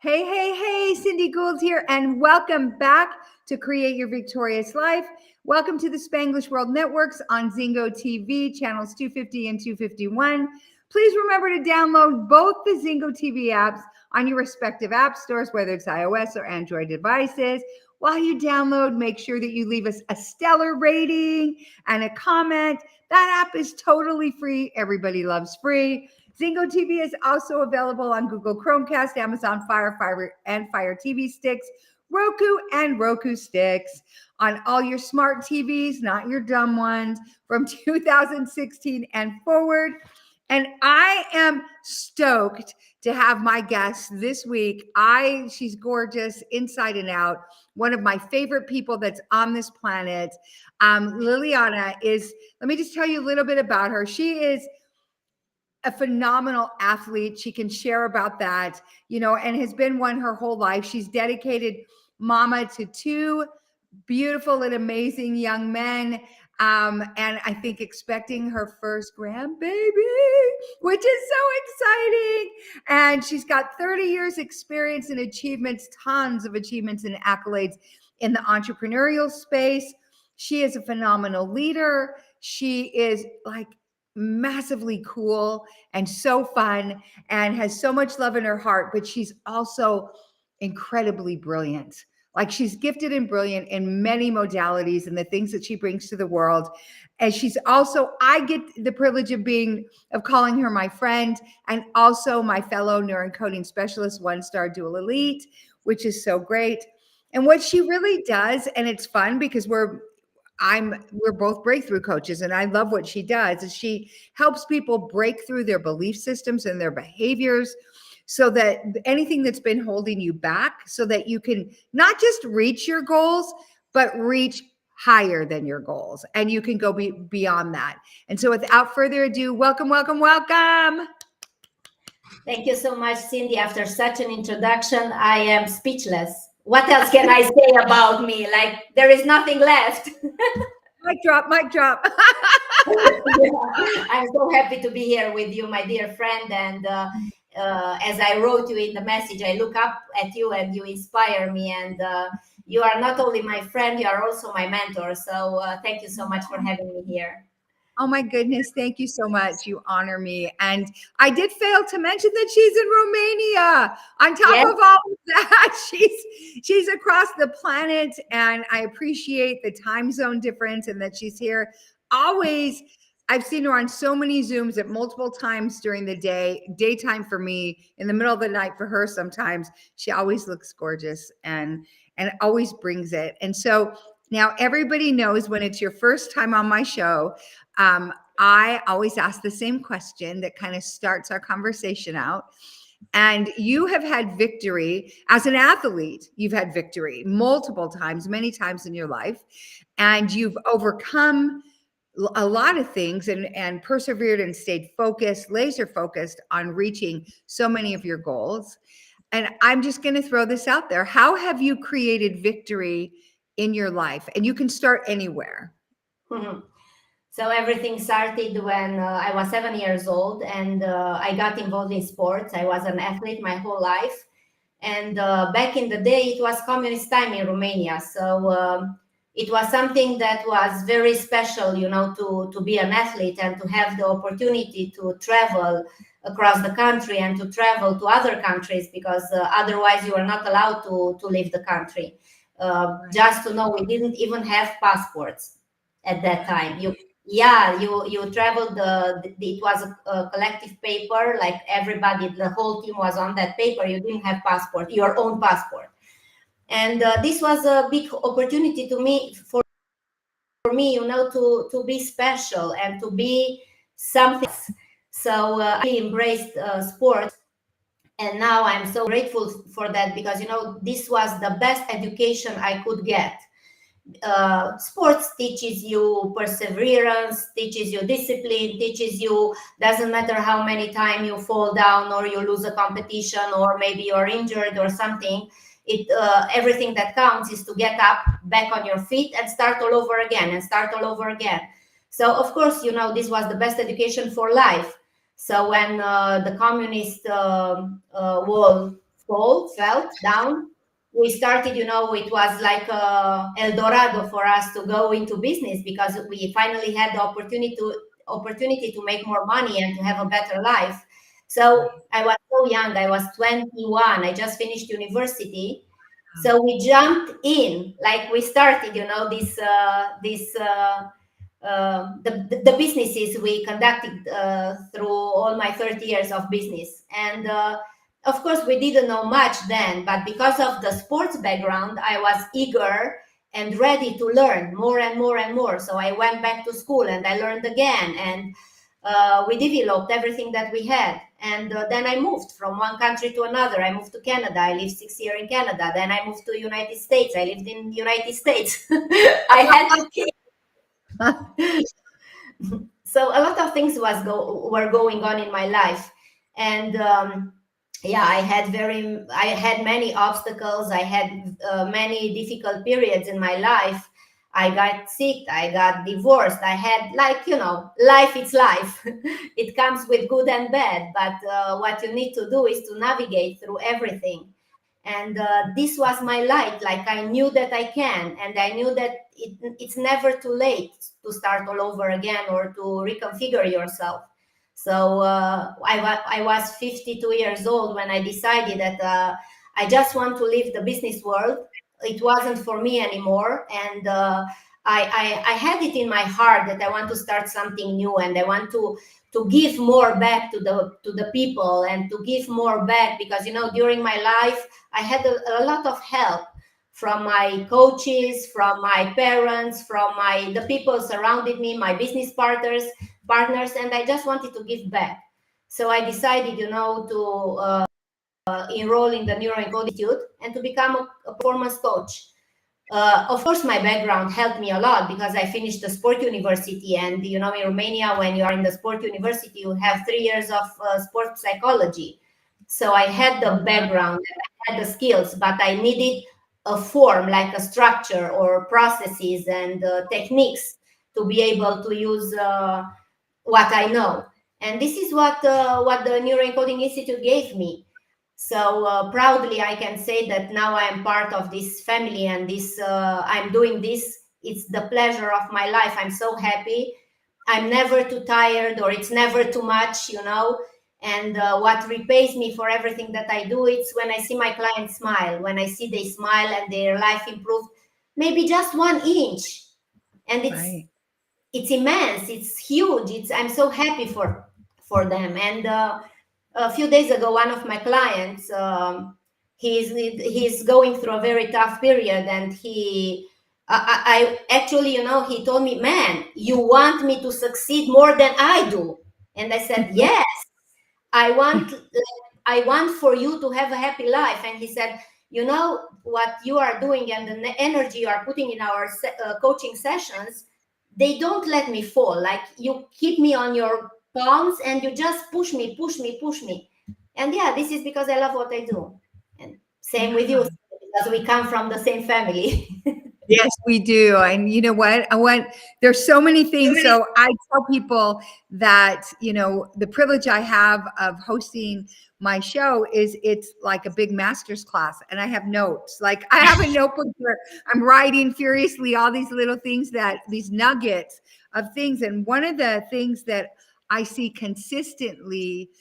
Hey, hey, hey, Cindy Gould here, and welcome back to Create Your Victorious Life. Welcome to the Spanglish World Networks on Zingo TV, channels 250 and 251. Please remember to download both the Zingo TV apps on your respective app stores, whether it's iOS or Android devices. While you download, make sure that you leave us a stellar rating and a comment. That app is totally free. Everybody loves free. Zingo TV is also available on Google Chromecast, Amazon Fire and Fire TV sticks, Roku and Roku sticks on all your smart TVs, not your dumb ones, from 2016 and forward. And I am stoked to have my guest this week. She's gorgeous inside and out. One of my favorite people that's on this planet. Liliana is, let me just tell you a little bit about her. She is a phenomenal athlete. She can share about that, and has been one her whole life. She's dedicated mama to two beautiful and amazing young men. And I think expecting her first grandbaby, which is so exciting. And she's got 30 years experience and achievements, tons of achievements and accolades in the entrepreneurial space. She is a phenomenal leader. She is massively cool and so fun and has so much love in her heart, but she's also incredibly brilliant. She's gifted and brilliant in many modalities and the things that she brings to the world. And she's also, I get the privilege of calling her my friend and also my fellow neuroencoding specialist, 1-star dual elite, which is so great. And what she really does, and it's fun because we're both breakthrough coaches, and I love what she does, is she helps people break through their belief systems and their behaviors so that anything that's been holding you back, so that you can not just reach your goals, but reach higher than your goals, and you can go beyond that. And so without further ado, welcome. Thank you so much, Cindy. After such an introduction, I am speechless. What else can I say about me? There is nothing left. Mic drop. Yeah, I'm so happy to be here with you, my dear friend. And as I wrote you in the message, I look up at you and you inspire me. And you are not only my friend, you are also my mentor. So thank you so much for having me here. Oh my goodness, thank you so much. You honor me. And I did fail to mention that she's in Romania. On top of all of that, she's across the planet, and I appreciate the time zone difference and that she's here always. I've seen her on so many Zooms at multiple times during the day, daytime for me, in the middle of the night for her sometimes. She always looks gorgeous and always brings it. And so now everybody knows when it's your first time on my show, I always ask the same question that kind of starts our conversation out. And you have had victory as an athlete. You've had victory multiple times, many times in your life, and you've overcome a lot of things and persevered and stayed focused, laser focused on reaching so many of your goals. And I'm just going to throw this out there. How have you created victory in your life? And you can start anywhere. Mm-hmm. So everything started when I was 7 years old, and I got involved in sports. I was an athlete my whole life. And back in the day, it was communist time in Romania. So it was something that was very special, to be an athlete and to have the opportunity to travel across the country and to travel to other countries, because otherwise you were not allowed to leave the country. Just to know, we didn't even have passports at that time. You traveled, it was a collective paper, like everybody, the whole team was on that paper. You didn't have passport, your own passport. And this was a big opportunity for me, to be special and to be something else. So I embraced sports. And now I'm so grateful for that, because, this was the best education I could get. Sports teaches you perseverance, teaches you discipline, teaches you, doesn't matter how many times you fall down or you lose a competition or maybe you're injured or something. Everything that counts is to get up back on your feet and start all over again. So of course, this was the best education for life. So when the communist wall felt down, we started, it was like El Dorado for us to go into business, because we finally had the opportunity to make more money and to have a better life. So I was so young. I was 21. I just finished university. So we jumped in, like we started, the businesses we conducted through all my 30 years of business. And of course, we didn't know much then, but because of the sports background, I was eager and ready to learn more and more and more. So I went back to school and I learned again, and we developed everything that we had. And then I moved from one country to another. I moved to Canada. I lived 6 years in Canada. Then I moved to United States. I lived in the United States. I had to keep. So a lot of things were going on in my life. And I had many obstacles. I had many difficult periods in my life. I got sick, I got divorced, I had, life, it's life. It comes with good and bad, but what you need to do is to navigate through everything. And this was my light. Like, I knew that I can, and I knew that it's never too late to start all over again or to reconfigure yourself. So I was 52 years old when I decided that I just want to leave the business world. It wasn't for me anymore. And I had it in my heart that I want to start something new, and I want to give more back to the people, and to give more back, because, during my life, I had a lot of help from my coaches, from my parents, from the people surrounded me, my business partners, and I just wanted to give back. So I decided, to enroll in the Neuroencoding Institute and to become a performance coach. Of course, my background helped me a lot, because I finished the sport university, and in Romania, when you are in the sport university, you have 3 years of sports psychology. So I had the background, I had the skills, but I needed a form, like a structure or processes and techniques to be able to use what I know. And this is what the Neuroencoding Institute gave me. So proudly, I can say that now I am part of this family, and I'm doing this. It's the pleasure of my life. I'm so happy. I'm never too tired, or it's never too much, And what repays me for everything that I do, it's when I see my clients smile, when I see they smile and their life improve, maybe just 1 inch. And it's immense. It's huge. I'm so happy for them. And a few days ago, one of my clients, he's going through a very tough period, and I actually, he told me, "Man, you want me to succeed more than I do?" And I said, "Yes, I want for you to have a happy life." And he said, "What you are doing and the energy you are putting in our coaching sessions, they don't let me fall. Like, you keep me on your palms, and you just push me. And this is because I love what I do." And same with you, because we come from the same family. Yes, we do. And you know what? There's so many things. So I tell people that, the privilege I have of hosting my show is it's like a big master's class, and I have notes. Like, I have a notebook where I'm writing furiously all these little things, these nuggets of things. And one of the things that I see consistently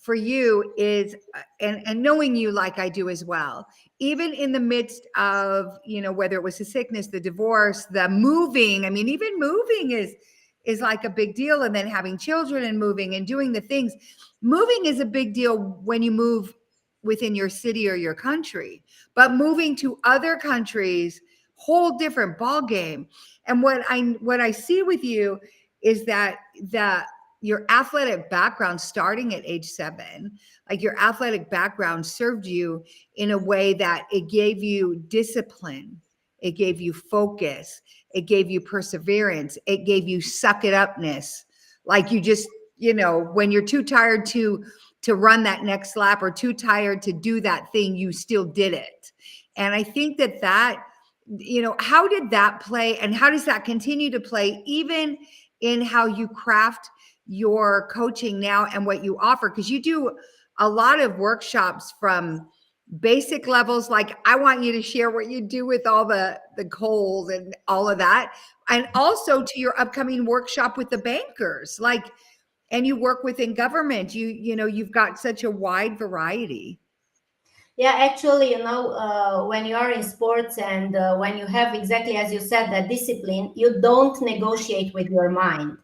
for you is, and knowing you like I do as well, even in the midst of, whether it was the sickness, the divorce, the moving, even moving is like a big deal. And then having children and moving and doing the things, moving is a big deal when you move within your city or your country, but moving to other countries, whole different ball game. And what I see with you is that your athletic background, starting at age 7, like, your athletic background served you in a way that it gave you discipline, it gave you focus, it gave you perseverance, it gave you suck it upness. Like, you just, when you're too tired to run that next lap, or too tired to do that thing, you still did it. And I think that, how did that play, and how does that continue to play, even in how you craft your coaching now and what you offer? Because you do a lot of workshops from basic levels, like I want you to share what you do with all the coals and all of that, and also to your upcoming workshop with the bankers, like, and you work within government, you know, you've got such a wide variety. Yeah, actually, when you are in sports and when you have, exactly as you said, that discipline, you don't negotiate with your mind.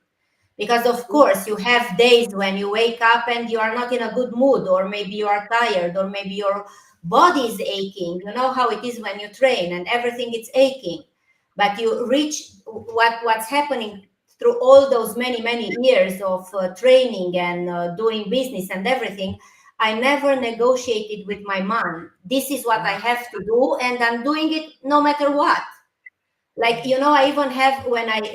Because of course you have days when you wake up and you are not in a good mood, or maybe you are tired, or maybe your body is aching. You know how it is when you train and everything is aching, but you reach what's happening through all those many years of training and doing business and everything. I never negotiated with my mind. This is what I have to do, and I'm doing it no matter what. Like, I even have,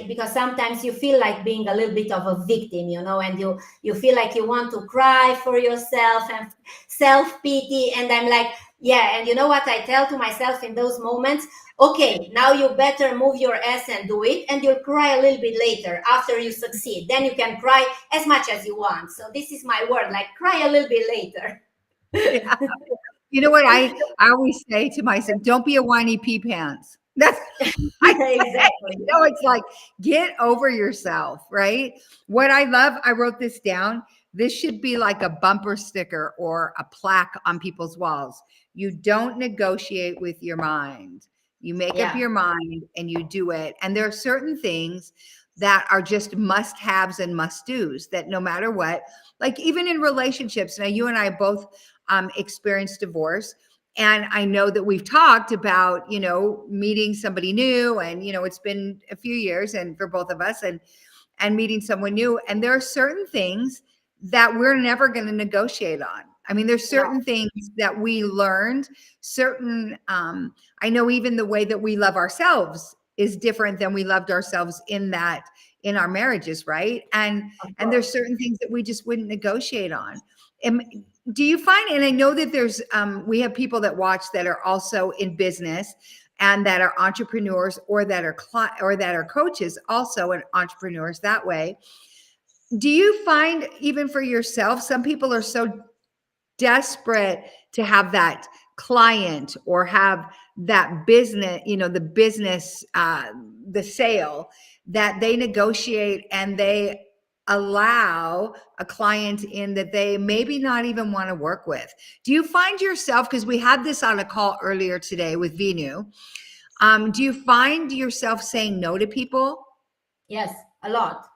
because sometimes you feel like being a little bit of a victim, and you feel like you want to cry for yourself and self-pity. And I'm like, yeah. And you know what I tell to myself in those moments? Okay, now you better move your ass and do it, and you'll cry a little bit later after you succeed. Then you can cry as much as you want. So this is my word, like, cry a little bit later. Yeah. You know what I always say to myself, don't be a whiny pea pants. That's Exactly. it's like, get over yourself, right? What I love, I wrote this down. This should be like a bumper sticker or a plaque on people's walls. You don't negotiate with your mind. You make up your mind and you do it. And there are certain things that are just must haves and must do's that no matter what, like even in relationships. Now, you and I both experienced divorce. And I know that we've talked about, meeting somebody new, and, it's been a few years and for both of us, and meeting someone new. And there are certain things that we're never going to negotiate on. I mean, there's certain things that we learned, I know even the way that we love ourselves is different than we loved ourselves in our marriages. Right. And there's certain things that we just wouldn't negotiate on. Do you find, and I know that there's, we have people that watch that are also in business and that are entrepreneurs, or that are coaches also, and entrepreneurs that way. Do you find, even for yourself, some people are so desperate to have that client or have that business, the business, the sale, that they negotiate and they allow a client in that they maybe not even want to work with? Do you find yourself, because we had this on a call earlier today with Vinu, do you find yourself saying no to people? Yes, a lot.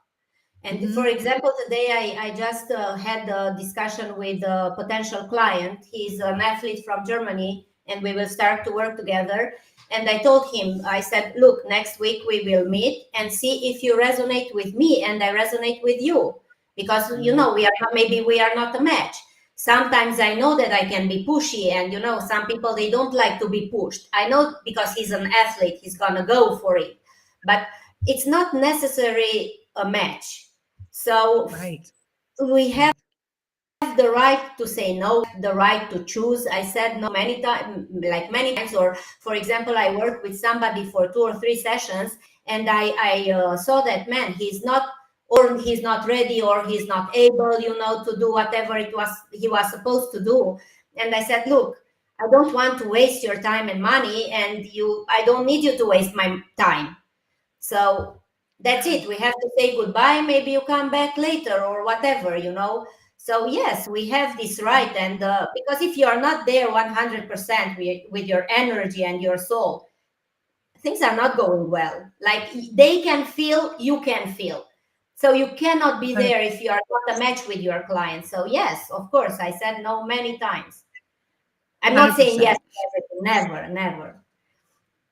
And for example, today I just had a discussion with a potential client. He's an athlete from Germany, and we will start to work together. And I told him, I said, look, next week we will meet and see if you resonate with me and I resonate with you. Because, maybe we are not a match. Sometimes I know that I can be pushy, and, some people, they don't like to be pushed. I know, because he's an athlete, he's going to go for it. But it's not necessarily a match. So we have the right to say no, the right to choose. I said no many times, or for example, I worked with somebody for 2 or 3 sessions, and I saw that, man, he's not ready, or he's not able, to do whatever he was supposed to do. And I said, look, I don't want to waste your time and money, and I don't need you to waste my time. So that's it. We have to say goodbye. Maybe you come back later or whatever, So yes, we have this right. And because if you are not there 100% with your energy and your soul, things are not going well. Like, they can feel, you can feel. So you cannot be there if you are not a match with your client. So yes, of course, I said no many times. I'm not saying yes to everything. Never, never.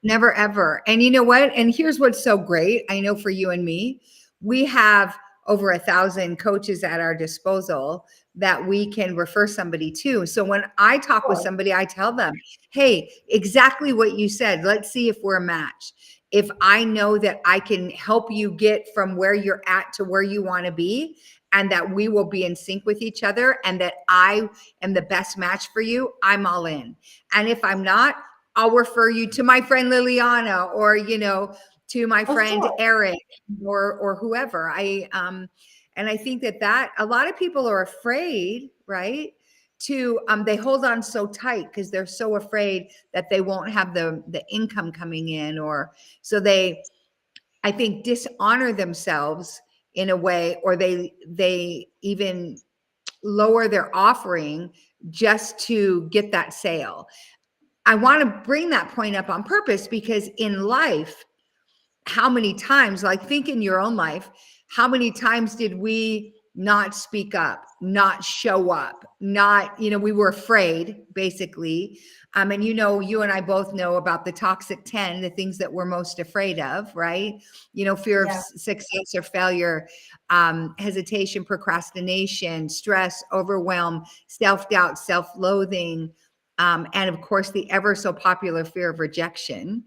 Never, ever. And you know what? And here's what's so great. I know for you and me, we have over 1,000 coaches at our disposal that we can refer somebody to. So when I talk with somebody, I tell them, hey, exactly what you said. Let's see if we're a match. If I know that I can help you get from where you're at to where you want to be, and that we will be in sync with each other, and that I am the best match for you, I'm all in. And if I'm not, I'll refer you to my friend Liliana, or, to my friend Eric, or whoever. And I think that a lot of people are afraid, right, to they hold on so tight because they're so afraid that they won't have the income coming in, or so they, I think, dishonor themselves in a way, or they even lower their offering just to get that sale. I want to bring that point up on purpose because in life, how many times, like think in your own life, how many times did we not speak up, not show up, not, we were afraid, basically. And you and I both know about the toxic 10, the things that we're most afraid of, right? Fear of success or failure, hesitation, procrastination, stress, overwhelm, self-doubt, self-loathing, and of course the ever so popular fear of rejection,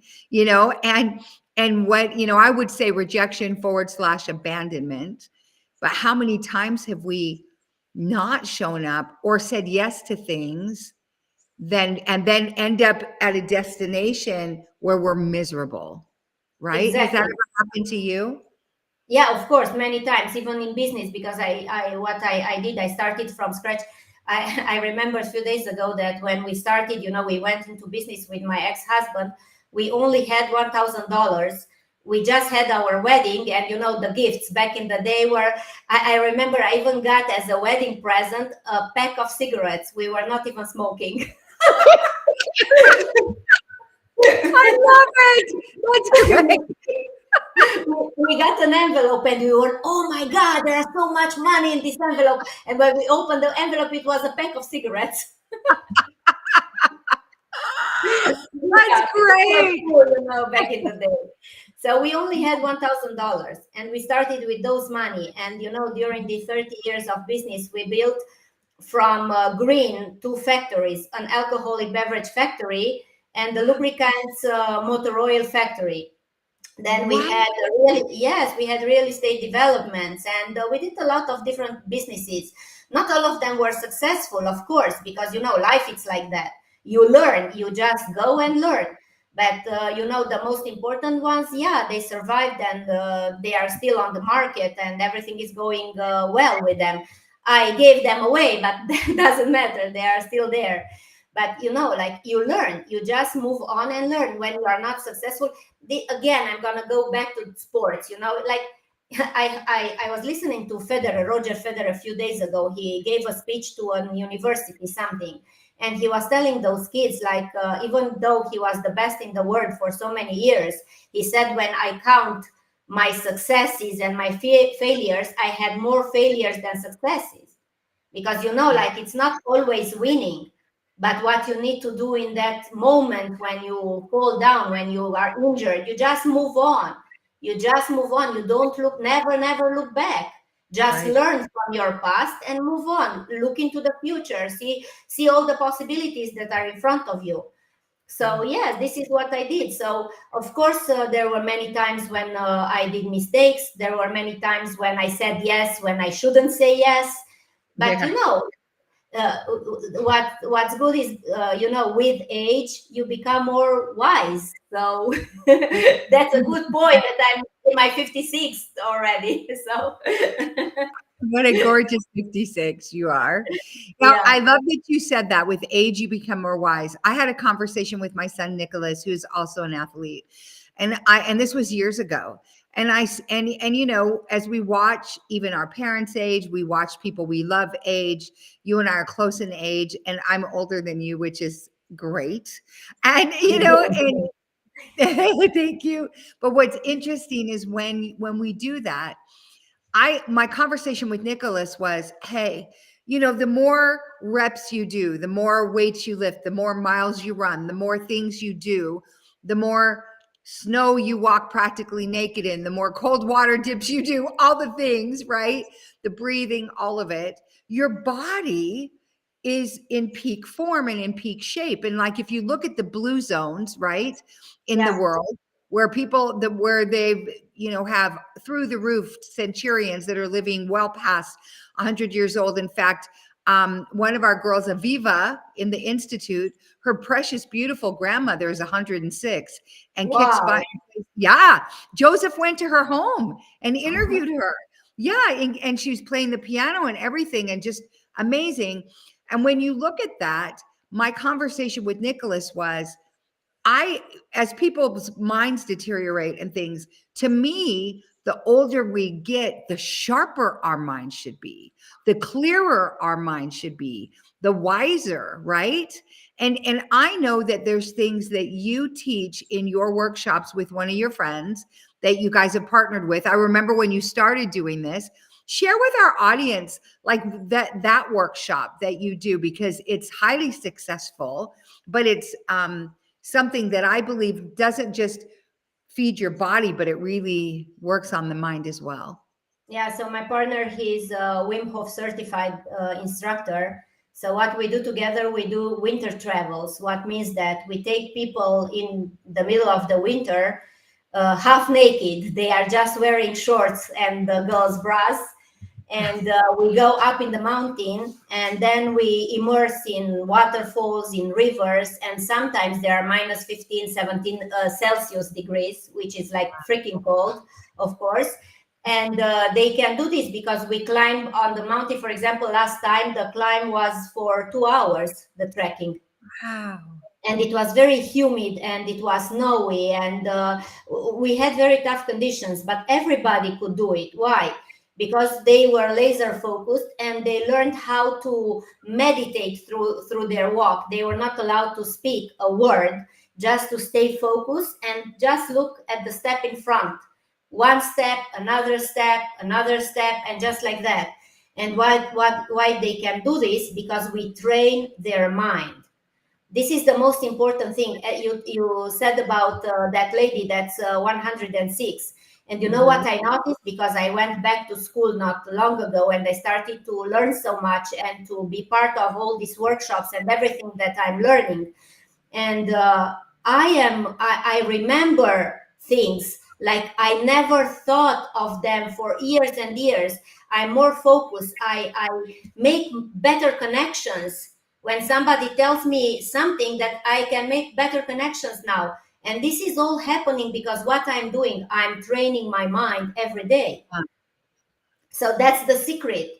and what, I would say rejection / abandonment. But how many times have we not shown up or said yes to things and then end up at a destination where we're miserable, right? Exactly. Has that ever happened to you? Yeah, of course, many times, even in business, because I did, I started from scratch. I remember a few days ago that when we started, we went into business with my ex-husband. We only had $1,000. We just had our wedding, and the gifts back in the day were, I remember I even got as a wedding present a pack of cigarettes. We were not even smoking. I love it. That's great. We got an envelope and we were, oh my God, there's so much money in this envelope. And when we opened the envelope, it was a pack of cigarettes. That's great. Cool, back in the day. So we only had $1,000 and we started with those money. And, during the 30 years of business, we built from green 2 factories, an alcoholic beverage factory and the lubricants motor oil factory. Then we had we had real estate developments, and we did a lot of different businesses. Not all of them were successful, of course, because life it's like that. You learn, you just go and learn. But the most important ones, they survived, and they are still on the market, and everything is going well with them. I gave them away, but that doesn't matter. They are still there. But like you learn, you just move on and learn. When you are not successful, again, I'm gonna go back to sports. Like I was listening to Roger Federer, a few days ago. He gave a speech to a university, something, and he was telling those kids, like, even though he was the best in the world for so many years, he said, when I count my successes and my failures, I had more failures than successes, because like it's not always winning. But what you need to do in that moment when you fall down, when you are injured, you just move on. You just move on. You don't look, never look back. Just learn from your past and move on. Look into the future. See all the possibilities that are in front of you. So yes, this is what I did. So of course, there were many times when I did mistakes. There were many times when I said yes when I shouldn't say yes. But what's good is with age you become more wise. So that's a good point that I'm in my 56th already. So what a gorgeous 56 you are. Now, I love that you said that with age you become more wise. I had a conversation with my son Nicholas, who's also an athlete, and this was years ago. And as we watch even our parents' age, we watch people we love age. You and I are close in age, and I'm older than you, which is great. And and thank you. But what's interesting is when we do that, my conversation with Nicholas was, hey, the more reps you do, the more weights you lift, the more miles you run, the more things you do, the more snow you walk practically naked in, the more cold water dips you do, all the things, right? The breathing, all of it, your body is in peak form and in peak shape. And like, if you look at the blue zones, right, in the world, where people where they've, have through the roof centurions that are living well past 100 years old. In fact, one of our girls, Aviva, in the Institute, her precious, beautiful grandmother is 106 and kicks butt. Yeah. Joseph went to her home and interviewed her. Yeah. And she was playing the piano and everything, and just amazing. And when you look at that, my conversation with Nicholas was, as people's minds deteriorate and things, to me, the older we get, the sharper our minds should be, the clearer our minds should be, the wiser, right? And I know that there's things that you teach in your workshops with one of your friends that you guys have partnered with. I remember when you started doing this. Share with our audience like that workshop that you do, because it's highly successful, but it's something that I believe doesn't just feed your body, but it really works on the mind as well. Yeah, so my partner, he's a Wim Hof certified instructor. So what we do together, we do winter travels. What means that we take people in the middle of the winter, half naked. They are just wearing shorts and the girls' bras. And we go up in the mountain, and then we immerse in waterfalls, in rivers, and sometimes there are minus 15, 17 Celsius degrees, which is like freaking cold, of course. And they can do this because we climb on the mountain. For example, last time the climb was for 2 hours, the trekking. Wow. And it was very humid and it was snowy, and we had very tough conditions, but everybody could do it. Why? Because they were laser focused and they learned how to meditate through their walk. They were not allowed to speak a word, just to stay focused and just look at the step in front. One step, another step, and just like that. And why they can do this? Because we train their mind. This is the most important thing. You said about that lady that's 106. And you know what I noticed? Because I went back to school not long ago and I started to learn so much and to be part of all these workshops and everything that I'm learning. And I remember things like I never thought of them for years and years. I'm more focused. I make better connections. When somebody tells me something, that I can make better connections now. And this is all happening because what I'm doing, I'm training my mind every day. So that's the secret.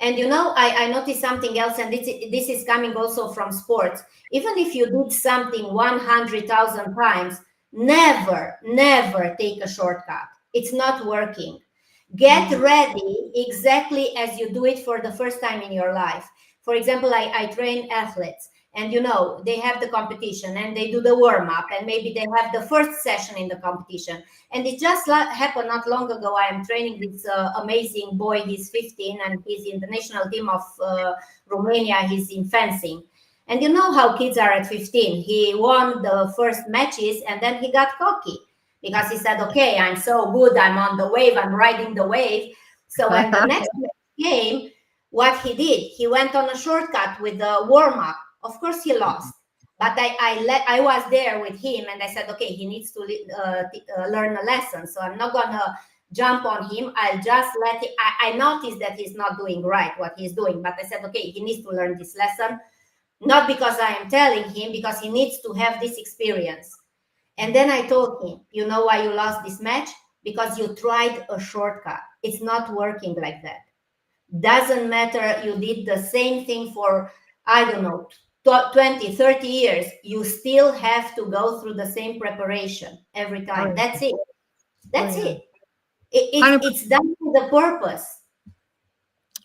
And you know, I noticed something else, and this is coming also from sports. Even if you did something 100,000 times, never take a shortcut. It's not working. Get ready exactly as you do it for the first time in your life. For example, I train athletes, and you know, they have the competition and they do the warm-up, and maybe they have the first session in the competition. And it just happened not long ago. I am training this amazing boy. He's 15 and he's in the national team of Romania. He's in fencing. And you know how kids are at 15. He won the first matches and then he got cocky because he said, okay, I'm so good. I'm on the wave. I'm riding the wave. So when the next came, what he did, he went on a shortcut with the warm-up. Of course, he lost, but I was there with him, and I said, okay, he needs to learn a lesson. So I'm not gonna jump on him. I'll just let him. I noticed that he's not doing right what he's doing, but I said, okay, he needs to learn this lesson, not because I am telling him, because he needs to have this experience. And then I told him, you know why you lost this match? Because you tried a shortcut. It's not working like that. Doesn't matter. You did the same thing for, I don't know, 20, 30 years. You still have to go through the same preparation every time. That's it. That's it. It's done with a purpose.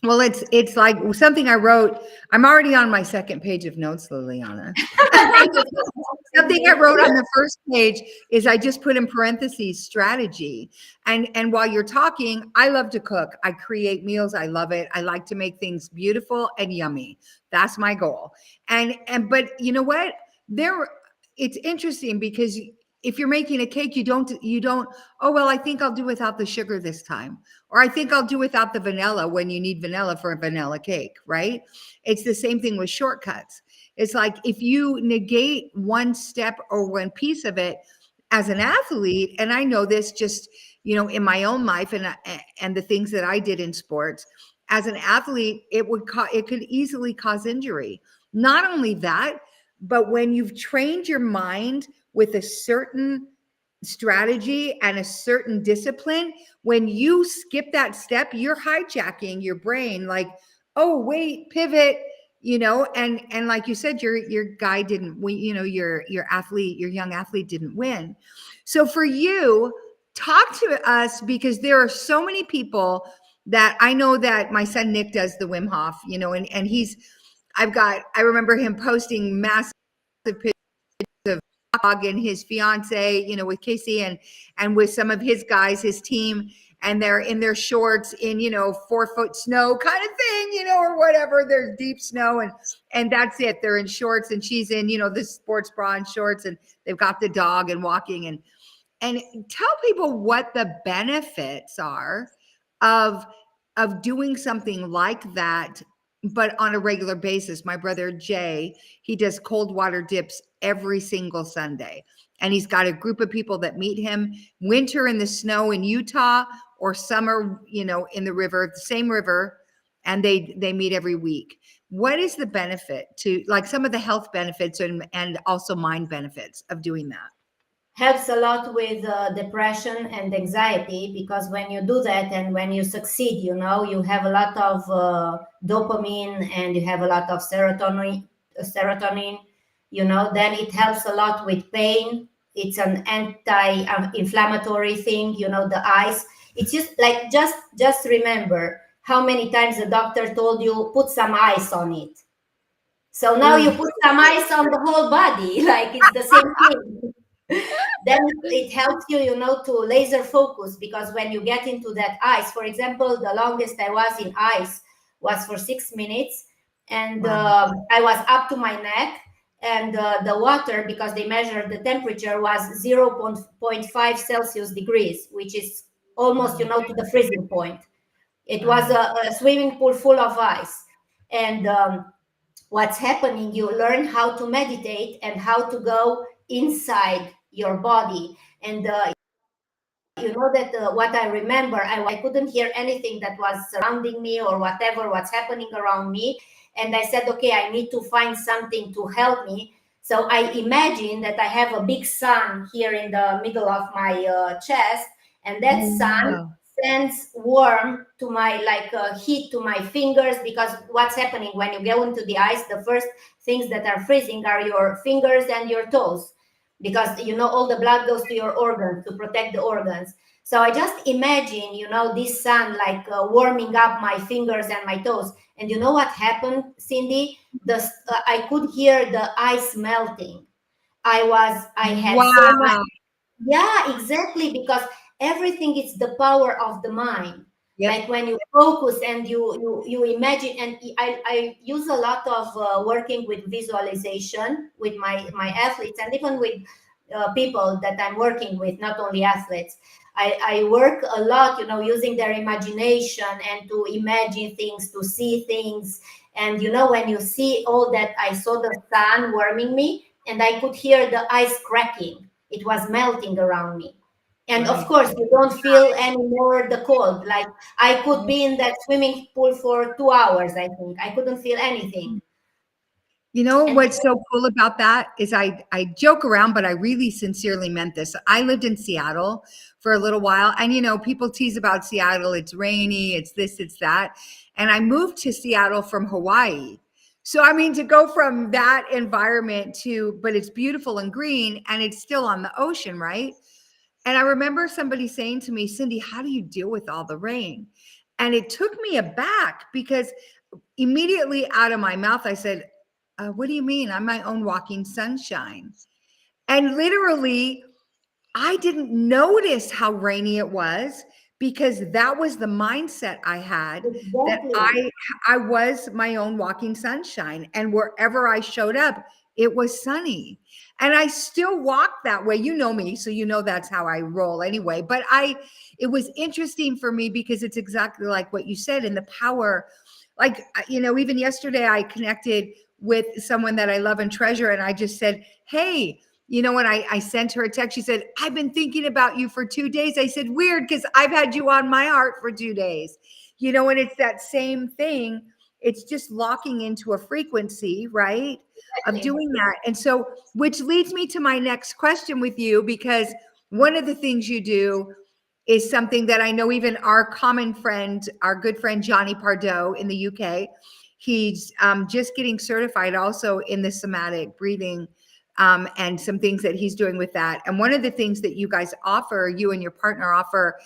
Well, it's like something I wrote. I'm already on my second page of notes, Liliana. Something I wrote on the first page is I just put in parentheses strategy. And while you're talking, I love to cook. I create meals. I love it. I like to make things beautiful and yummy. That's my goal. But you know what? It's interesting because if you're making a cake, you don't, oh, well, I think I'll do without the sugar this time. Or I think I'll do without the vanilla when you need vanilla for a vanilla cake, right? It's the same thing with shortcuts. It's like if you negate one step or one piece of it as an athlete, and I know this just, you know, in my own life and the things that I did in sports, as an athlete, it could easily cause injury. Not only that, but when you've trained your mind with a certain strategy and a certain discipline, when you skip that step, you're hijacking your brain like, oh, wait, pivot, and like you said, your guy didn't win, your young athlete didn't win. So for you, talk to us, because there are so many people that I know that my son Nick does the Wim Hof, and I remember him posting massive pictures of dog and his fiance, with Casey and with some of his guys, his team, and they're in their shorts in 4-foot snow kind of thing, or whatever. There's deep snow, and that's it. They're in shorts, and she's in this sports bra and shorts, and they've got the dog and walking, and tell people what the benefits are of doing something like that, but on a regular basis. My brother Jay, he does cold water dips every single Sunday, and he's got a group of people that meet him winter in the snow in Utah, or summer in the river, the same river, and they meet every week. What is the benefit to, like, some of the health benefits and also mind benefits of doing that? Helps a lot with depression and anxiety, because when you do that and when you succeed, you have a lot of dopamine, and you have a lot of serotonin, then it helps a lot with pain. It's an anti-inflammatory thing, the ice. It's just like, just remember how many times the doctor told you put some ice on it. So now you put some ice on the whole body, like it's the same thing. Then it helps you, to laser focus, because when you get into that ice, for example, the longest I was in ice was for 6 minutes, and I was up to my neck, and the water, because they measured the temperature, was 0.5 Celsius degrees, which is almost, to the freezing point. It was a swimming pool full of ice. And what's happening, you learn how to meditate and how to go inside your body. And that what I remember, I couldn't hear anything that was surrounding me or what's happening around me. And I said, okay, I need to find something to help me. So I imagine that I have a big sun here in the middle of my chest, and that sun sends warm to my, heat to my fingers, because what's happening when you go into the ice, the first things that are freezing are your fingers and your toes, because all the blood goes to your organs to protect the organs. So I just imagine this sun warming up my fingers and my toes. And you know what happened, Cindy? I could hear the ice melting. I had so much. Yeah, exactly, because everything is the power of the mind. Yep. Like when you focus and you imagine, and I use a lot of working with visualization with my athletes, and even with people that I'm working with, not only athletes. I work a lot, using their imagination and to imagine things, to see things. And when you see all that, I saw the sun warming me, and I could hear the ice cracking. It was melting around me. And of course, you don't feel anymore the cold. Like I could be in that swimming pool for 2 hours, I think. I couldn't feel anything. What's so cool about that is I joke around, but I really sincerely meant this. I lived in Seattle for a little while, and people tease about Seattle. It's rainy, it's this, it's that. And I moved to Seattle from Hawaii. So, I mean, to go from that environment but it's beautiful and green, and it's still on the ocean, right? And I remember somebody saying to me, Cindy, how do you deal with all the rain? And it took me aback, because immediately out of my mouth, I said, what do you mean? I'm my own walking sunshine. And literally, I didn't notice how rainy it was, because that was the mindset I had, that I was my own walking sunshine. And wherever I showed up, it was sunny. And I still walk that way. You know me, so that's how I roll anyway. But it was interesting for me, because it's exactly like what you said, and the power. Like, even yesterday I connected with someone that I love and treasure, and I just said, hey, when I sent her a text, she said, I've been thinking about you for 2 days. I said, weird, because I've had you on my heart for 2 days. And it's that same thing. It's just locking into a frequency, right? Of doing that. And so, which leads me to my next question with you, because one of the things you do is something that I know even our common friend, our good friend, Johnny Pardo in the UK, he's just getting certified also in the somatic breathing, and some things that he's doing with that. And one of the things that you guys offer, you and your partner offer,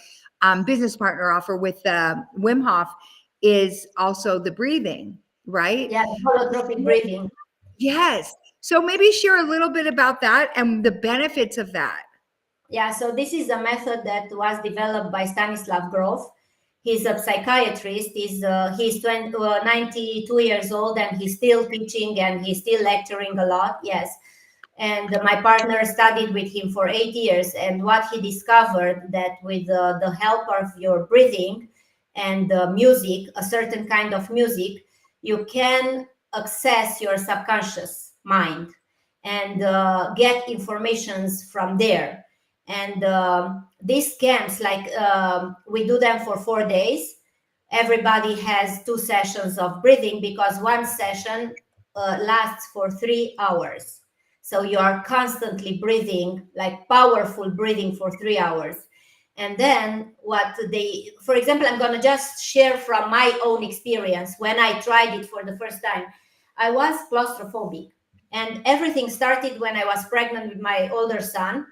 business partner offer with Wim Hof, is also the breathing, right? Yeah, holotropic breathing. Yes. So maybe share a little bit about that and the benefits of that. Yeah, so this is a method that was developed by Stanislav Grof. He's a psychiatrist. He's 92 years old, and he's still teaching and he's still lecturing a lot. Yes. And my partner studied with him for 8 years. And what he discovered, that with the help of your breathing and music, a certain kind of music, you can access your subconscious mind and get informations from there. And these camps, like we do them for 4 days. Everybody has 2 sessions of breathing, because one session lasts for 3 hours. So you are constantly breathing, like powerful breathing for 3 hours. And then for example, I'm going to just share from my own experience. When I tried it for the first time, I was claustrophobic. And everything started when I was pregnant with my older son.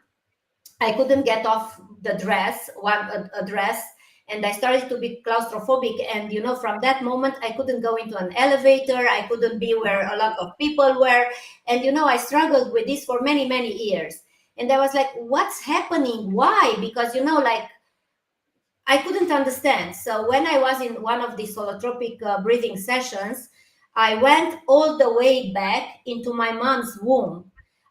I couldn't get off the dress, a dress, and I started to be claustrophobic. And, from that moment, I couldn't go into an elevator. I couldn't be where a lot of people were. And, I struggled with this for many, many years. And I was like, what's happening? Why? Because, I couldn't understand. So when I was in one of these holotropic breathing sessions, I went all the way back into my mom's womb.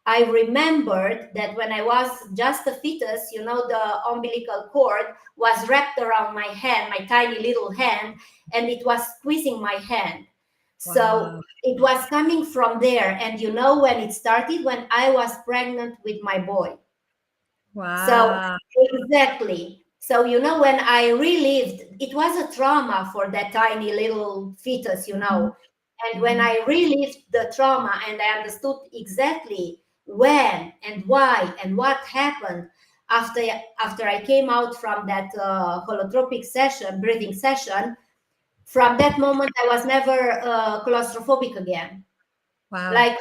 I remembered that when I was just a fetus, the umbilical cord was wrapped around my hand, my tiny little hand, and it was squeezing my hand. Wow. So it was coming from there. And when it started, when I was pregnant with my boy. Wow. So exactly. So, when I relived, it was a trauma for that tiny little fetus, And when I relived the trauma and I understood exactly when and why and what happened after I came out from that holotropic session, breathing session, from that moment I was never claustrophobic again. Wow. Like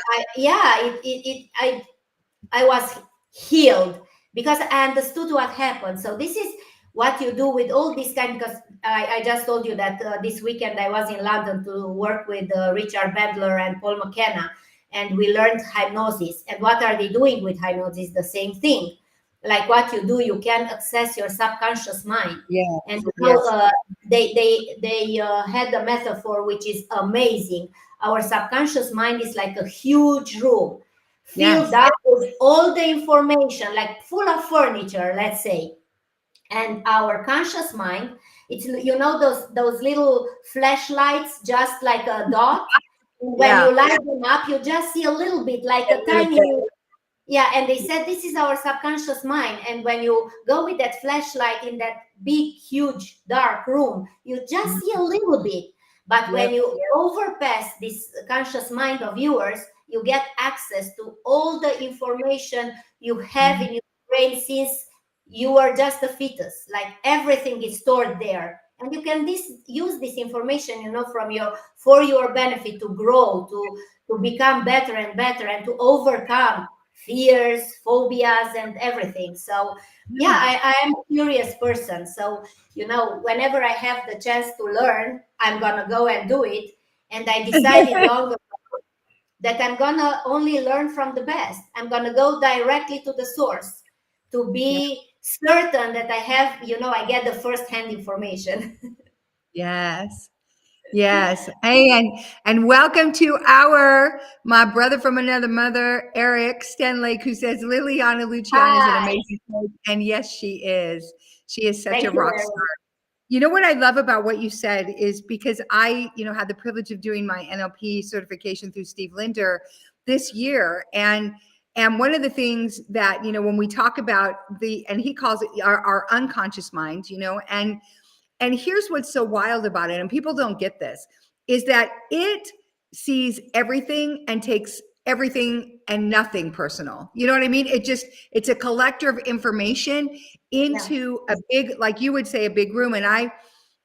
I was healed because I understood what happened. So this is what you do with all this kind, because I just told you that this weekend I was in London to work with Richard Bandler and Paul McKenna, and we learned hypnosis. And what are they doing with hypnosis? The same thing. Like what you do, you can access your subconscious mind. Yeah. And they had a metaphor which is amazing. Our subconscious mind is like a huge room filled up with all the information, like full of furniture, let's say. And our conscious mind, it's those little flashlights, just like a dot. When you light them up, you just see a little bit, like a tiny. Yeah, and they said this is our subconscious mind. And when you go with that flashlight in that big, huge, dark room, you just see a little bit. But when you overpass this conscious mind of yours, you get access to all the information you have in your brain since you are just a fetus. Like everything is stored there. And you can use this information, for your benefit, to grow, to become better and better, and to overcome fears, phobias, and everything. So I am a curious person. So whenever I have the chance to learn, I'm gonna go and do it. And I decided long ago that I'm gonna only learn from the best. I'm gonna go directly to the source to be certain that I have, I get the first-hand information. Yes. Hey, and welcome to my brother from another mother, Eric Stenlake, who says Liliana Lucian is an amazing coach. And yes, she is. She is such a rock star. You know what I love about what you said is because I, had the privilege of doing my NLP certification through Steve Linder this year. And one of the things that, when we talk about and he calls it our unconscious mind, and here's what's so wild about it, and people don't get this, is that it sees everything and takes everything and nothing personal. You know what I mean? It's a collector of information into a big, like you would say, a big room. And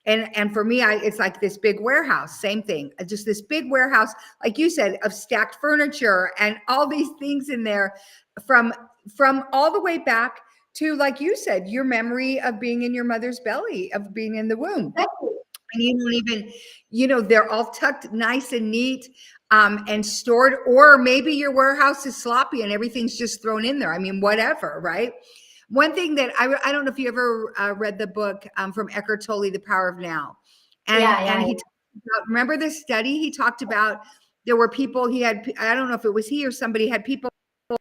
And for me, it's like this big warehouse, same thing, just this big warehouse, like you said, of stacked furniture and all these things in there from all the way back to, like you said, your memory of being in your mother's belly, of being in the womb. Exactly. And you don't even, they're all tucked nice and neat, and stored, or maybe your warehouse is sloppy and everything's just thrown in there. I mean, whatever, right? One thing that I don't know if you ever read the book from Eckhart Tolle, The Power of Now. And he talked about, remember this study? He talked about there were people, I don't know if it was he or somebody, had people on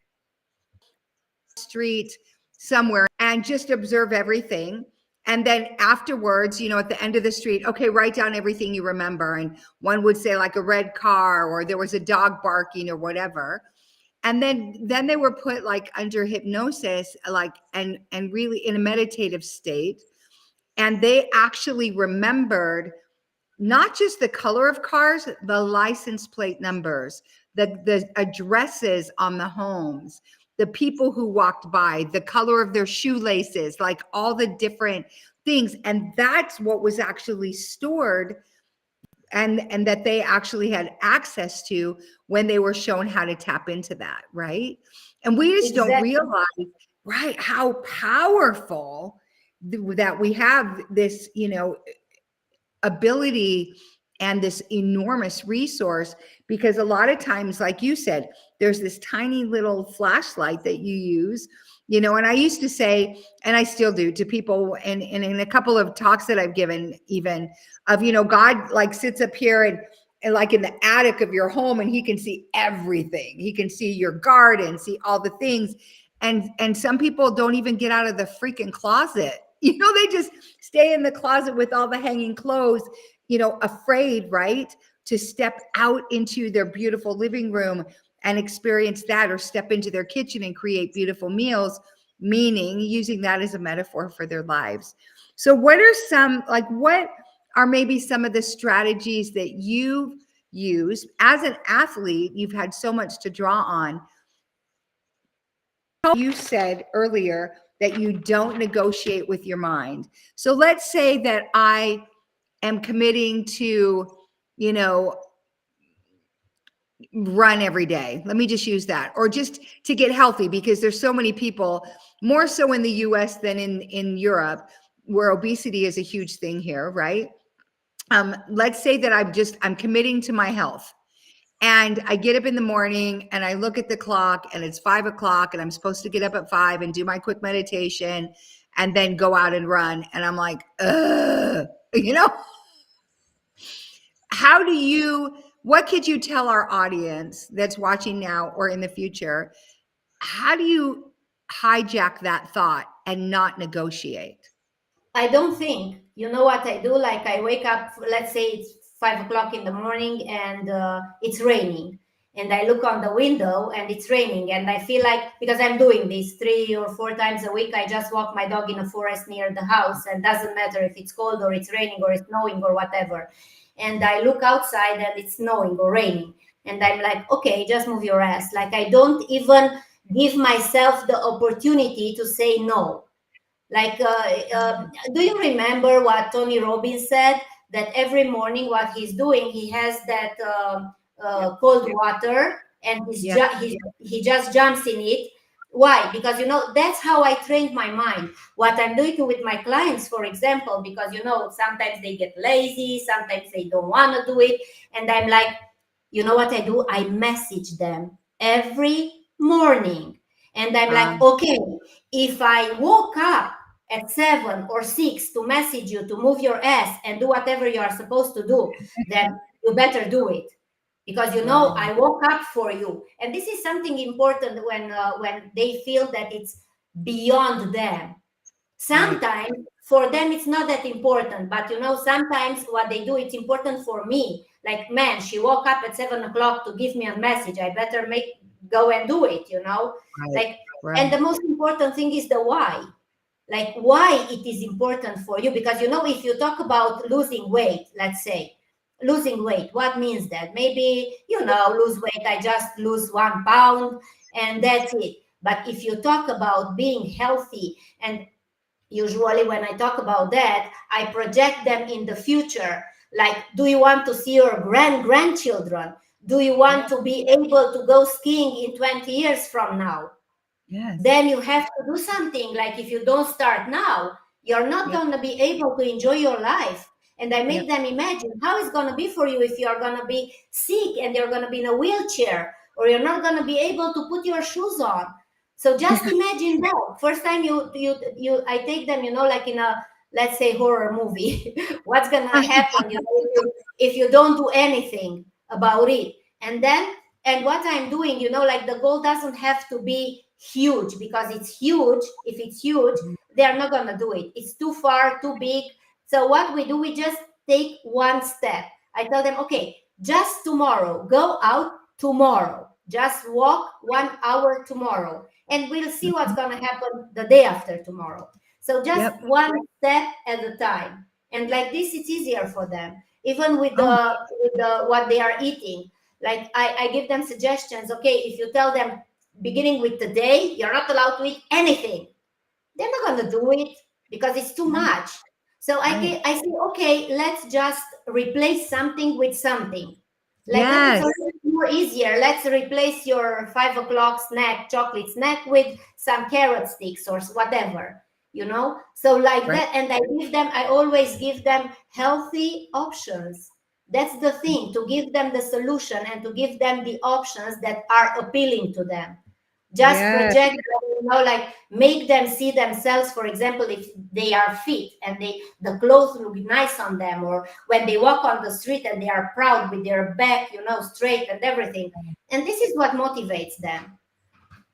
the street somewhere and just observe everything. And then afterwards, at the end of the street, okay, write down everything you remember. And one would say like a red car, or there was a dog barking, or whatever. And then they were put like under hypnosis, like, and really in a meditative state. And they actually remembered not just the color of cars, the license plate numbers, the addresses on the homes, the people who walked by, the color of their shoelaces, like all the different things. And that's what was actually stored, and that they actually had access to when they were shown how to tap into that, right? And we just don't realize, right, how powerful that we have this, ability and this enormous resource. Because a lot of times, like you said, there's this tiny little flashlight that you use, and I used to say, and I still do to people, and in a couple of talks that I've given, even of, God like sits up here and like in the attic of your home, and he can see everything. He can see your garden, see all the things. And some people don't even get out of the freaking closet. They just stay in the closet with all the hanging clothes, afraid, right, to step out into their beautiful living room and experience that, or step into their kitchen and create beautiful meals, meaning using that as a metaphor for their lives. So what are maybe some of the strategies that you've used as an athlete? You've had so much to draw on. You said earlier that you don't negotiate with your mind. So let's say that I am committing to, run every day. Let me just use that, or just to get healthy, because there's so many people, more so in the US than in Europe, where obesity is a huge thing here, right? Let's say that I'm committing to my health, and I get up in the morning and I look at the clock and it's 5 o'clock and I'm supposed to get up at 5 and do my quick meditation and then go out and run. And I'm like, what could you tell our audience that's watching now or in the future? How do you hijack that thought and not negotiate? I don't think, you know what I do? Like I wake up, let's say it's 5 o'clock in the morning and it's raining. And I look on the window and it's raining. And I feel like, because I'm doing this 3 or 4 times a week, I just walk my dog in a forest near the house. And doesn't matter if it's cold or it's raining or it's snowing or whatever. And I look outside and it's snowing or raining. And I'm like, okay, just move your ass. Like I don't even give myself the opportunity to say no. Like, do you remember what Tony Robbins said? That every morning what he's doing, he has that cold water and he just jumps in it. Why? Because, that's how I trained my mind. What I'm doing with my clients, for example, because, sometimes they get lazy, sometimes they don't want to do it. And I'm like, you know what I do? I message them every morning. And I'm like, okay, if I woke up at 7 or 6 to message you to move your ass and do whatever you are supposed to do, then you better do it. Because, I woke up for you. And this is something important when they feel that it's beyond them. Sometimes for them, it's not that important. But, sometimes what they do, it's important for me. Like, man, she woke up at 7 o'clock to give me a message. I better go and do it, And the most important thing is the why. Like why it is important for you. Because, if you talk about losing weight, let's say, losing weight, what means that? Maybe, lose weight, I just lose 1 pound and that's it. But if you talk about being healthy and usually when I talk about that, I project them in the future. Like, do you want to see your grandchildren? Do you want to be able to go skiing in 20 years from now? Yes. Then you have to do something. Like, if you don't start now, you're not going to be able to enjoy your life. And I make them imagine how it's going to be for you if you're going to be sick and you're going to be in a wheelchair, or you're not going to be able to put your shoes on. So just imagine that. First time I take them, like in a, let's say, horror movie. What's going to happen, if you don't do anything about it? And what I'm doing, like, the goal doesn't have to be huge, because it's huge. If it's huge, they're not going to do it. It's too far, too big. So what we do, we just take one step. I tell them, okay, just tomorrow, go out tomorrow. Just walk 1 hour tomorrow, and we'll see what's going to happen the day after tomorrow. So just one step at a time. And like this, it's easier for them. Even with the what they are eating. Like, I give them suggestions. Okay, if you tell them, beginning with today, you're not allowed to eat anything, they're not going to do it, because it's too much. So I say, okay, let's just replace something with something. Like, Yes. it's a little more easier. Let's replace your 5 o'clock snack, chocolate snack, with some carrot sticks or whatever, So like that, and I always give them healthy options. That's the thing, to give them the solution and to give them the options that are appealing to them. Just project them, like, make them see themselves. For example, if they are fit and the clothes look nice on them, or when they walk on the street and they are proud with their back, straight and everything. And this is what motivates them.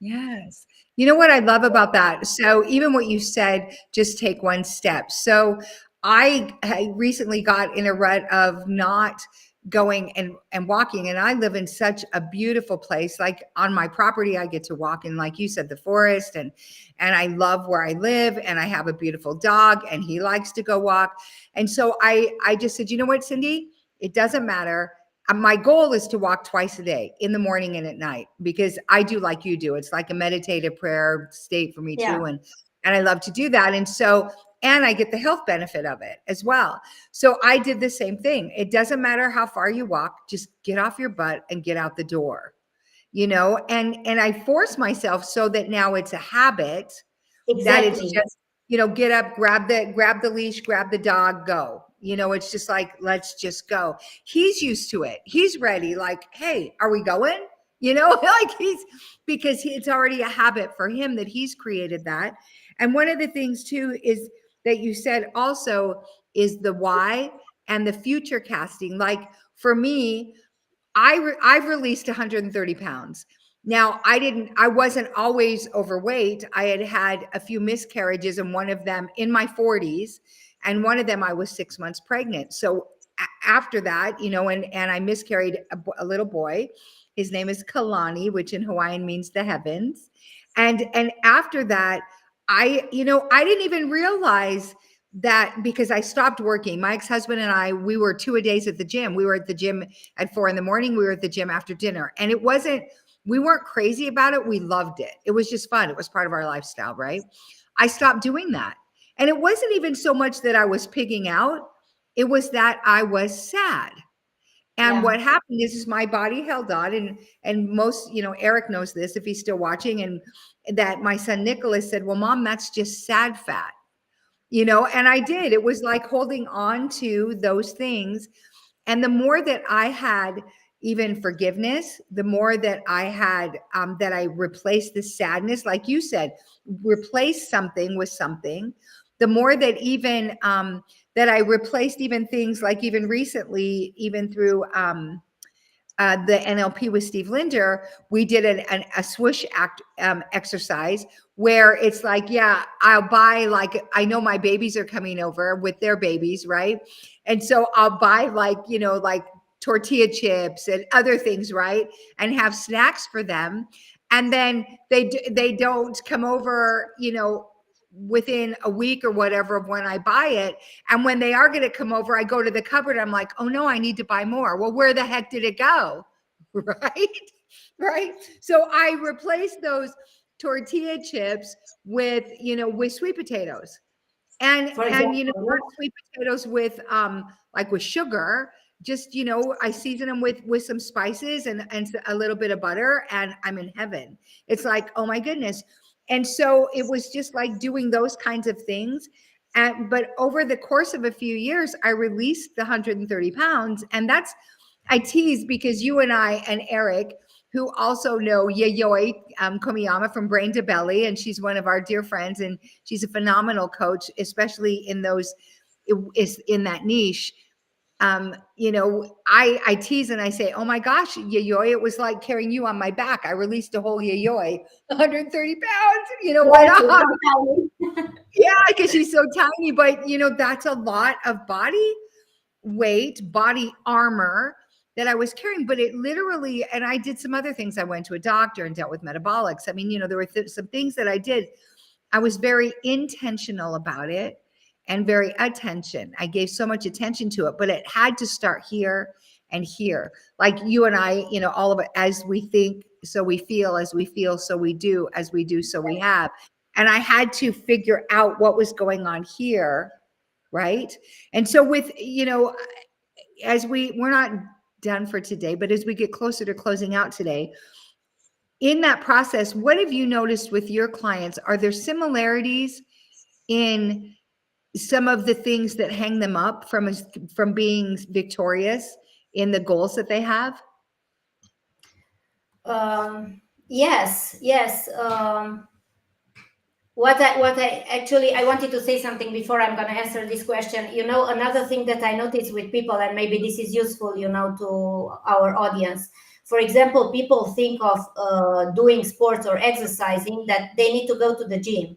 Yes. You know what I love about that? So even what you said, just take one step. So I recently got in a rut of not going and walking, and I live in such a beautiful place. Like, on my property, I get to walk in, like you said, the forest, and I love where I live, and I have a beautiful dog, and he likes to go walk. And so I just said, you know what, Cindy, it doesn't matter. My goal is to walk twice a day, in the morning and at night, because I do like you do. It's like a meditative prayer state for me too. And I love to do that. And so, and I get the health benefit of it as well. So I did the same thing. It doesn't matter how far you walk, just get off your butt and get out the door, and I force myself so that now it's a habit. Exactly. That it's just, get up, grab the leash, grab the dog, go. It's just like, let's just go. He's used to it. He's ready. Like, hey, are we going? Like, it's already a habit for him that he's created that. And one of the things too is that you said also is the why and the future casting. Like, for me, I've released 130 pounds. Now, I wasn't always overweight. I had a few miscarriages, and one of them in my 40s, and one of them I was 6 months pregnant. So after that, and I miscarried a little boy. His name is Kalani, which in Hawaiian means the heavens. And after that, I didn't even realize that, because I stopped working. My ex-husband and I, we were 2 a days at the gym. We were at the gym at 4 a.m. We were at the gym after dinner. And we weren't crazy about it. We loved it. It was just fun. It was part of our lifestyle, right? I stopped doing that. And it wasn't even so much that I was pigging out. It was that I was sad. And what happened is my body held on, and most, Eric knows this if he's still watching, and that my son Nicholas said, well, Mom, that's just sad fat. And I did. It was like holding on to those things. And the more that I had even forgiveness, the more that I had, that I replaced the sadness, like you said, replace something with something, the more that even, that I replaced even things like, even recently, even through, the NLP with Steve Linder, we did a swoosh exercise where it's like, yeah, I'll buy, like, I know my babies are coming over with their babies, right? And so I'll buy, like, like tortilla chips and other things, right? And have snacks for them. And then they don't come over, within a week or whatever of when I buy it. And when they are going to come over, I go to the cupboard. I'm like, oh no, I need to buy more. Well, where the heck did it go? Right. So I replaced those tortilla chips with, with sweet potatoes. And For example, you know, not sweet potatoes with like with sugar. Just, you know, I season them with some spices and a little bit of butter, and I'm in heaven. It's like, oh my goodness. And so it was just like doing those kinds of things. But over the course of a few years, I released the 130 pounds. And that's, I tease because you and I and Eric, who also know Yayoi Komiyama from Brain to Belly, and she's one of our dear friends, and she's a phenomenal coach, especially in those, is in that niche. You know, I tease and I say, oh my gosh, Yayoi, it was like carrying you on my back. I released a whole Yayoi, 130 pounds, you know, went off. Yeah, because she's so tiny, but you know, that's a lot of body weight, body armor that I was carrying. But it literally, and I did some other things. I went to a doctor and dealt with metabolics. I mean, you know, there were some things that I did. I was very intentional about it and very attention. I gave so much attention to it, but it had to start here and here. Like you and I, you know, all of it, as we think, so we feel, as we feel, so we do, as we do, so we have. And I had to figure out what was going on here. Right. And so with, you know, as we're not done for today, but as we get closer to closing out today, in that process, what have you noticed with your clients? Are there similarities in some of the things that hang them up from being victorious in the goals that they have? Yes. What I actually, I wanted to say something before I'm going to answer this question. You know, another thing that I notice with people, and maybe this is useful, you know, to our audience. For example, people think of doing sports or exercising that they need to go to the gym,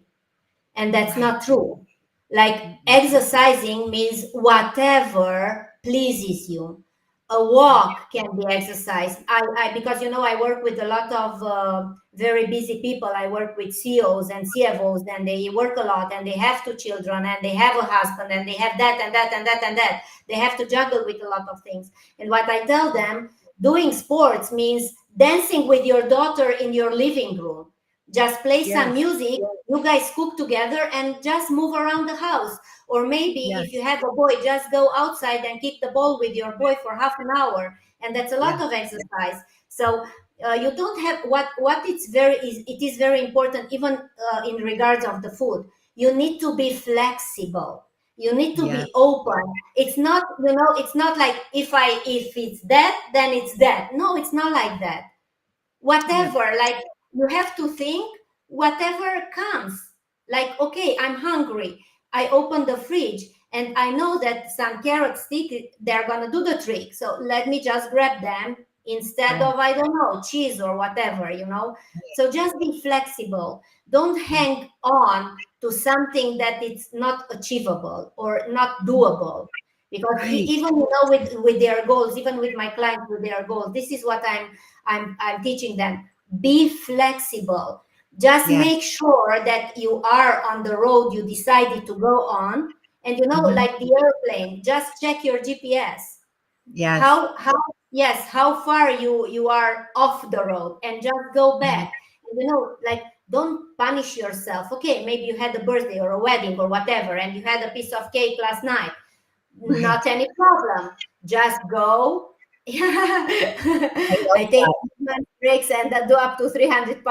and that's not true. Like exercising means whatever pleases you. A walk can be exercise. I because you know I work with a lot of very busy people. I work with CEOs and CFOs, and they work a lot, and they have 2 children, and they have a husband, and they have that and that and that and that. They have to juggle with a lot of things. And what I tell them, doing sports means dancing with your daughter in your living room. Just play some music, you guys cook together and just move around the house. Or maybe if you have a boy, just go outside and kick the ball with your boy for half an hour. And that's a lot of exercise. So you don't have what it is very important, even in regards of the food. You need to be flexible. You need to be open. It's not, you know, it's not like if it's that, then it's that. No, it's not like that. Whatever, like you have to think whatever comes. Like, okay, I'm hungry. I open the fridge and I know that some carrot stick, they're gonna do the trick. So let me just grab them instead of, I don't know, cheese or whatever, you know. So just be flexible. Don't hang on to something that it's not achievable or not doable. Because even, you know, with their goals, even with my clients with their goals, this is what I'm teaching them. Be flexible. Just make sure that you are on the road you decided to go on. And you know, like the airplane, just check your GPS. How far you are off the road, and just go back. And, you know, like don't punish yourself. Okay, maybe you had a birthday or a wedding or whatever, and you had a piece of cake last night. Not any problem. Just go. I take breaks and do up to 300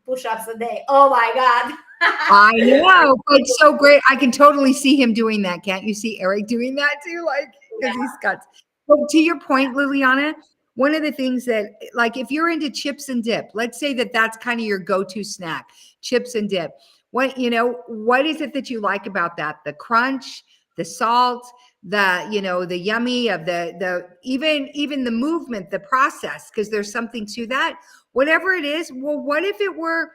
push-ups a day. Oh my God. I know. It's so great. I can totally see him doing that. Can't you see Eric doing that too? Like, because he's got. But to your point, Liliana, one of the things that, like, if you're into chips and dip, let's say that that's kind of your go-to snack, chips and dip. What, you know, what is it that you like about that? The crunch, the salt, the, you know, the yummy of the even the movement, the process, because there's something to that. Whatever it is, well, what if it were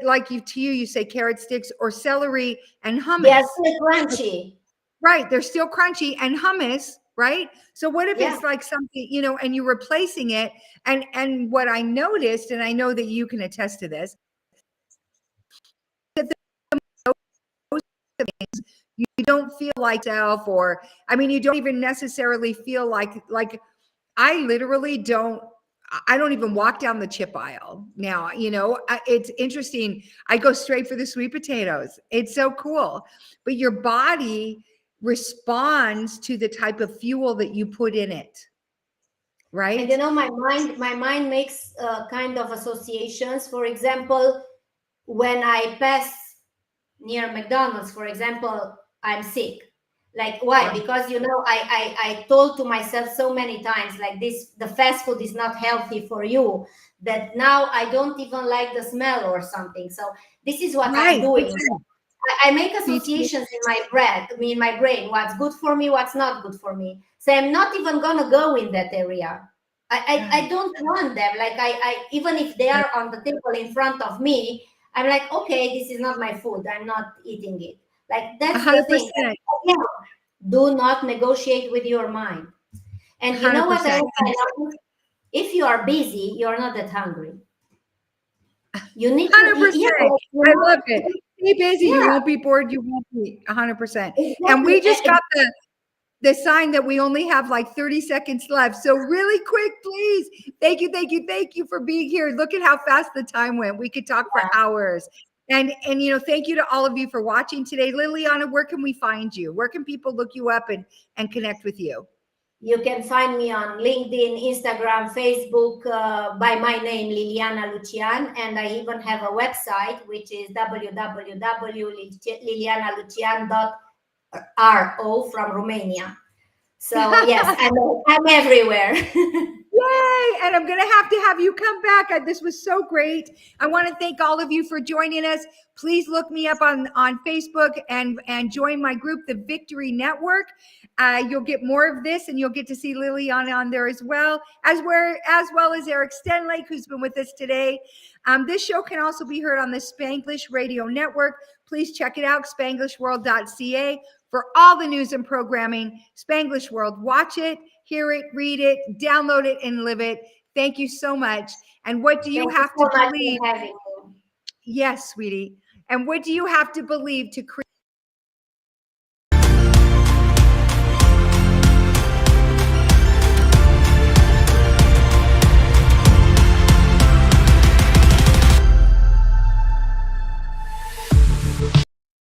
like you say carrot sticks or celery and hummus? Yes, it's crunchy. Right, they're still crunchy, and hummus, right? So what if it's like something, you know, and you're replacing it? And what I noticed, and I know that you can attest to this, that you don't feel like self, or I mean, you don't even necessarily feel like I literally don't. I don't even walk down the chip aisle now. You know, it's interesting. I go straight for the sweet potatoes. It's so cool. But your body responds to the type of fuel that you put in it. Right. And you know, my mind makes kind of associations. For example, when I pass near McDonald's, for example, I'm sick. Like, why? Yeah. Because, you know, I told to myself so many times, like, this, the fast food is not healthy for you, that now I don't even like the smell or something. So this is what I'm doing. I make associations in my brain, what's good for me, what's not good for me. So I'm not even gonna go in that area. I don't want them. Like, I even if they are on the table in front of me, I'm like, okay, this is not my food, I'm not eating it. Like, that's 100%. The thing. Yeah. Do not negotiate with your mind. And you 100%. Know what I know? If you are busy, you're not that hungry. You need 100%. I love it. Be busy. Yeah. You won't be bored. You won't be 100%. Exactly. And we just got the sign that we only have like 30 seconds left. So really quick, please. Thank you for being here. Look at how fast the time went. We could talk for hours. And you know, thank you to all of you for watching today. Liliana, where can we find you? Where can people look you up and connect with you? You can find me on LinkedIn, Instagram, Facebook by my name, Liliana Lucian. And I even have a website, which is www.lilianalucian.ro from Romania. So yes, I'm everywhere. Yay! And I'm going to have you come back. This was so great. I want to thank all of you for joining us. Please look me up on Facebook and join my group, the Victory Network. You'll get more of this, and you'll get to see Liliana on there as well as Eric Stenlake, who's been with us today. This show can also be heard on the Spanglish Radio Network. Please check it out, spanglishworld.ca, for all the news and programming. Spanglish World, watch it, hear it, read it, download it, and live it. Thank you so much. And what do you have to believe? Yes, sweetie. And what do you have to believe to create?